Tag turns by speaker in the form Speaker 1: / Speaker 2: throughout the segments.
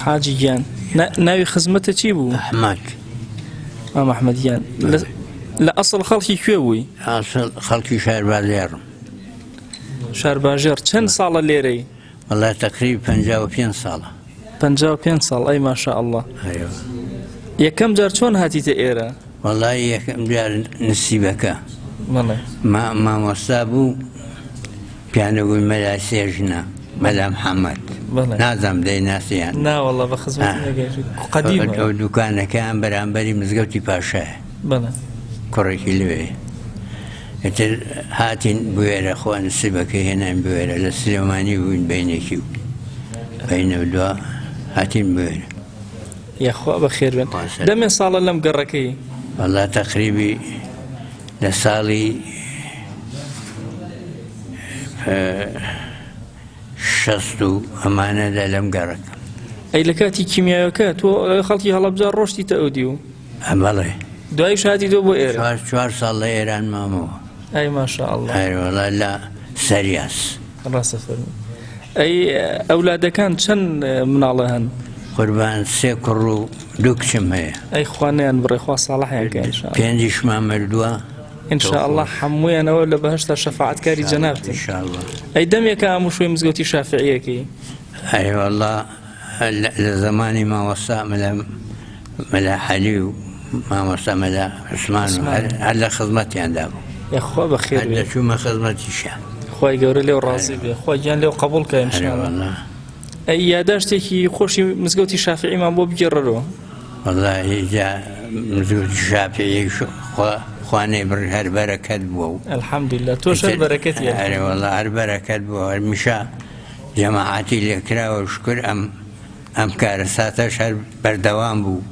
Speaker 1: حاجی گیان ناوی خزمەتە چی بوو؟
Speaker 2: ئەحمەد
Speaker 1: مام ئەحمەدیان لە ئەسڵ خەڵکی کوێ بووی؟
Speaker 2: ئاسڵ خەڵکی شار بازێڕم
Speaker 1: شارباژێر چەند ساڵە لێرەی؟
Speaker 2: وەڵای تەقریبی 55 ساڵە
Speaker 1: 55 ساڵ ئەی ماشاءالله یەکەم جار چۆن هاتیتە ئێرە؟
Speaker 2: وەڵای یەکەم جار نسیبەکە
Speaker 1: بەڵێ
Speaker 2: مامۆستا بوو پیانەگوی مەلا سێژنە مەلا محەممەد نازام دەیناسییان
Speaker 1: ناوەڵە بە خزمەت قەدیمە
Speaker 2: ئەو دوکانەکەیان بەرامبەری مزگەوتی پاشایە
Speaker 1: بەڵێ
Speaker 2: کوڕێکی لەوێ ئەتر هاتین بوێرە خۆ نسیبەکە هێنان بوێرە لە سلێمانی بووین بینێکی و بینە دووە هاتین بوێرە
Speaker 1: یاخوا بە خێر بێن دەمێ ساڵە لەم گەڕەکەی
Speaker 2: وەڵا تەقریبی لە ساڵی 60 و ئەمانەدا لەم گەڕەکە
Speaker 1: ئەی لە کاتی کیمیاوەکە تۆ خەڵکی هەڵەبجار ڕۆشتیتە ئەودی و
Speaker 2: بەڵێ
Speaker 1: دوای شاتی تۆ بۆ ئێرە
Speaker 2: 4 ساڵ لە ئێران مامەوە
Speaker 1: ئەی ماشاءالله
Speaker 2: هەروەڵا لە سەریاس
Speaker 1: ڕاستە فەرمووی ئەی ئەولادەکان چەند مناڵە هەن؟
Speaker 2: قوربان 3 کوڕ و 2 کچم هەیە
Speaker 1: ئەی خوانیان بڕێ خوا ساڵحیان کە
Speaker 2: پێنجیش مامەردووە
Speaker 1: ئینشاءالله هەموویانەوە لە بەهەشتا شەفاعەتکاری جەنابتن
Speaker 2: ئینشاءالله
Speaker 1: ئەی دەمێکە ئاموشوی مزگەوتی شافعیەکەی
Speaker 2: هەروەڵا لە زمانی مامۆستا مەلا حەلی و مامۆستا مەلا عوسمان هەر لە خزمەتیاندا بوو
Speaker 1: یاخوا بە خێر بێ
Speaker 2: دەچوومە خزمەتیشیان
Speaker 1: خوای گەورە لێو ڕازی بێ خوای گیان لێو قبوڵ کە ئینشاءالله ئەی یاداشتێکی خۆشی مزگەوتی شافعیمان بۆ بگێڕەوە
Speaker 2: وەڵاهی جا مزگەوتی شافعی خوانەی بڕ هەر بەرەکەت بووە و
Speaker 1: الحەمدولله تۆش هەر بەرەکەتی
Speaker 2: وەڵا هەر بەرەکەت بووە هەرمیشە جەماعەتی لێکراوە شکر ئەم کارە ساتەش هەر بەردەوام بوو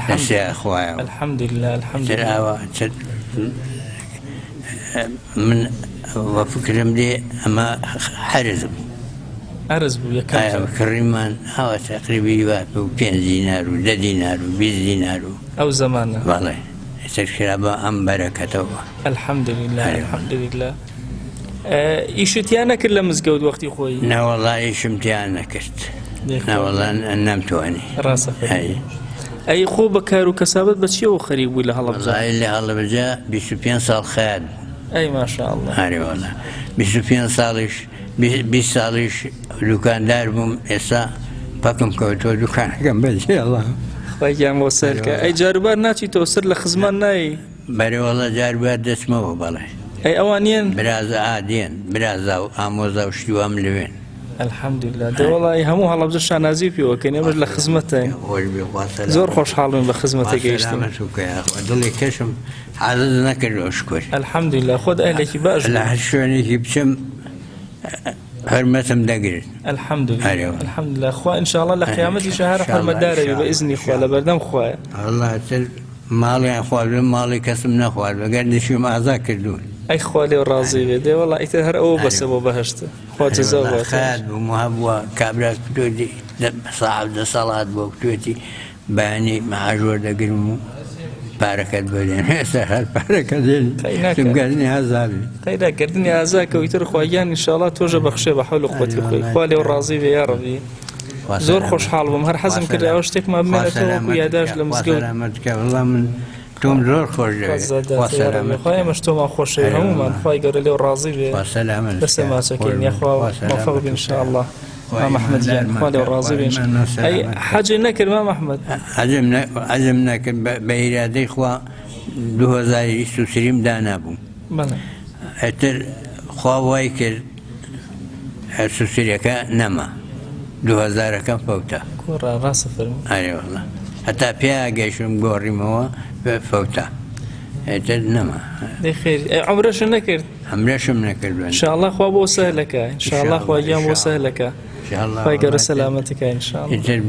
Speaker 2: لەسێ خوایە
Speaker 1: الحەمدولله الحەمدولله
Speaker 2: من وە فکرم دێ ئەمە حەرز بوو
Speaker 1: عرض بوو یەکەم
Speaker 2: کڕیمان ئەوە تەقریبی وا و 5 دینار و 10 دینار و 20 دینار و
Speaker 1: ئەو زەمانە
Speaker 2: بەڵێ ئێستاکرا بە ئەم بەرەکەتەوە
Speaker 1: الحەمدولله الحەمدولله ئیشتیان نەکرد لە مزگەوت وەختی خۆی
Speaker 2: نەوەڵا ئیشمتیان نەکرد نەوەڵا نەمتوانی
Speaker 1: ڕاستە ئەی خۆ بە کار و کەسابەت بە چیەوە خەریک بووی لە هەڵەبجە؟
Speaker 2: لە هەڵەبجە 25 ساڵ خەیات
Speaker 1: ئەی ماشاءالله
Speaker 2: هەروەڵا 25 ساڵیش 20 ساڵیش دوکاندار بووم ئێستا پەکم کەوتۆ دوکانەکەم بەجێڵە
Speaker 1: خوای گیان بۆ سەرکە ئەی جاروبار ناچیتەوە سەر لە خزمان نایی؟
Speaker 2: بەرەوەڵە جاروبار دەچمەوە بەڵێ
Speaker 1: ئەی ئەوانیان
Speaker 2: برازە ئادێن برازا و ئامۆزا و شتیوام لەوێن
Speaker 1: الحەمدولله دەوەڵی هەموو هەڵەبجە شانازی پێوەکەن ئێمەش لە خزمەتە زۆر خۆشحاڵم بە خزمەتە گەیشتم
Speaker 2: دڵی کەشم حاضر نەکردەوە شکر
Speaker 1: الحەمدولله خۆت ئەهلێکی باش
Speaker 2: لە هەر شوێنێکی بچم هەرمەتم دەگرێت
Speaker 1: الحەمدولله خوا ئینشاءالله لە قیامەتی شەهر حرمەتدارەوی بە ئیزنی خوا لە بەردەم خوایە
Speaker 2: وەڵڵا تر ماڵیان خواردم ماڵی کەسم نەخوارد بەگەر نشیم ئازا کردوون
Speaker 1: ئەی خوا لێو ڕازی بێ دێ وەڵڵا ئیتر هەر ئەوە بەسە بۆ بەهەشتە خوا جەزا بات
Speaker 2: خەیات بووم هەبووە کابراس پتۆدی ساحب 10 ساڵات بۆ پتوێتی بەیانی مەعاش وەردەگرم و پارەکەت بەدێن ئێستا هەر پارەکە دێنی تمگەردنی ئازابی
Speaker 1: قەیداکردنی ئازاکە و ئیتر خواگیان ئینشاءالله تۆژە بەخشێ بە حەول و قووەتی خۆی خوا لێو ڕازی بێ یا ڕەبی زۆر خۆشحاڵ بووم هەر حەزم کرد ئەوە شتێکمان بمێنێتەوە وەکو یاداش لە مزگەوت
Speaker 2: وەڵڵا من تۆم زۆر خۆش
Speaker 1: خۆی ئێمەش تۆمان خۆشەوی هەموومان خوای گەورە لێو ڕازی بێ بەسێ ماچەکەین یاخوا مۆفەق بێ ئینشاءالله مام ئەحمەدیان خوا لێو ڕازی بێ ئەی حەجی نەکرد مام ئەحمەد؟
Speaker 2: حەجم نەکرد بە ئیرادەی خوا 2023 دانابووم ئەتر خوا وای کرد سوسریەکە نەما 2000ەکەم فەوتە
Speaker 1: ڕاستە فەرمووی
Speaker 2: ئەرێوەڵڵا هەتا پێیا گەیشتم گۆڕیمەوە بە فەوتە ئێتر نەما
Speaker 1: عومرەشم نەکرد؟
Speaker 2: عومرەشم نەکرد
Speaker 1: ئینشاءالله خوا بۆ سەهلەکە ئینشاءالله خواگیان بۆ سەهلەکە خوای گەورە سەلامەتیکە ئینشاءالله
Speaker 2: ئیتر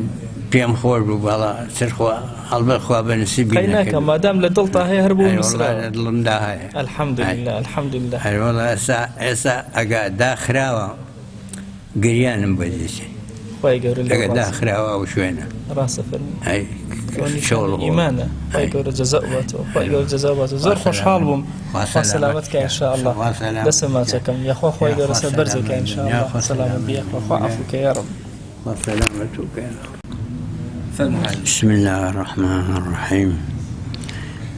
Speaker 2: پێم خۆش بوو بەڵا سەرخوا هەڵبەت خوا بە نسیبی
Speaker 1: نەکەم مادام لە دڵتا هەیە هەر بۆ میسرا
Speaker 2: لە دڵمدا هەیە
Speaker 1: الحەمدولله الحەمدولله
Speaker 2: هەروەڵا ئێستا ئەگە داخراوە گریانم بەدێچێ
Speaker 1: خوای گەورە
Speaker 2: ئەگە داخراوە ئەو شوێنە
Speaker 1: ڕاستە فەرمووی
Speaker 2: شغل
Speaker 1: ئیمانە خوای گەورە جەزا باتەوە خوای گەورە جەزا باتەوە زۆر خۆشحاڵ بووم خوا سەلامەتکە ئینشاءالله دەسە ماچەکەم یاخوا خوای گەورە سەر بەرزەکە ئینشاءالله سەلامەت بێ خوا عەفوکە یا ڕەب
Speaker 2: سەلامەت بسم الله الرحمن الرحيم.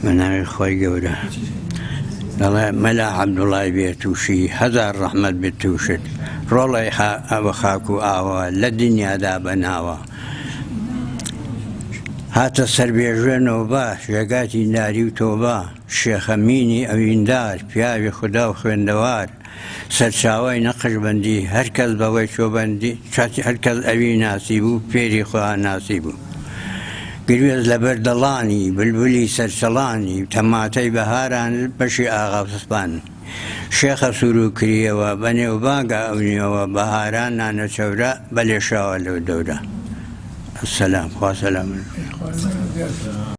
Speaker 2: من أخوي قوله الله ملا عبد الله بيتوشي هزار رحمة بتوشد روليها أبخاكو آوا للدنيا دابناوا هات السربية جنوبا شقاتي ناري وتوبا الشيخ أميني أويندار بيابي خدا وخويندوار سرچاوي نقش بندي هركز بوي شو بندي هركز أوي ناسيبو بيري خواه ناسيبو قرويز لبردلاني بلبلي سرسلاني تماتي بهاران بشي آغا فسبان شيخ سورو كريه وبني وباقا أوني وبهاران نانا شورا بلي شاولو دورا السلام.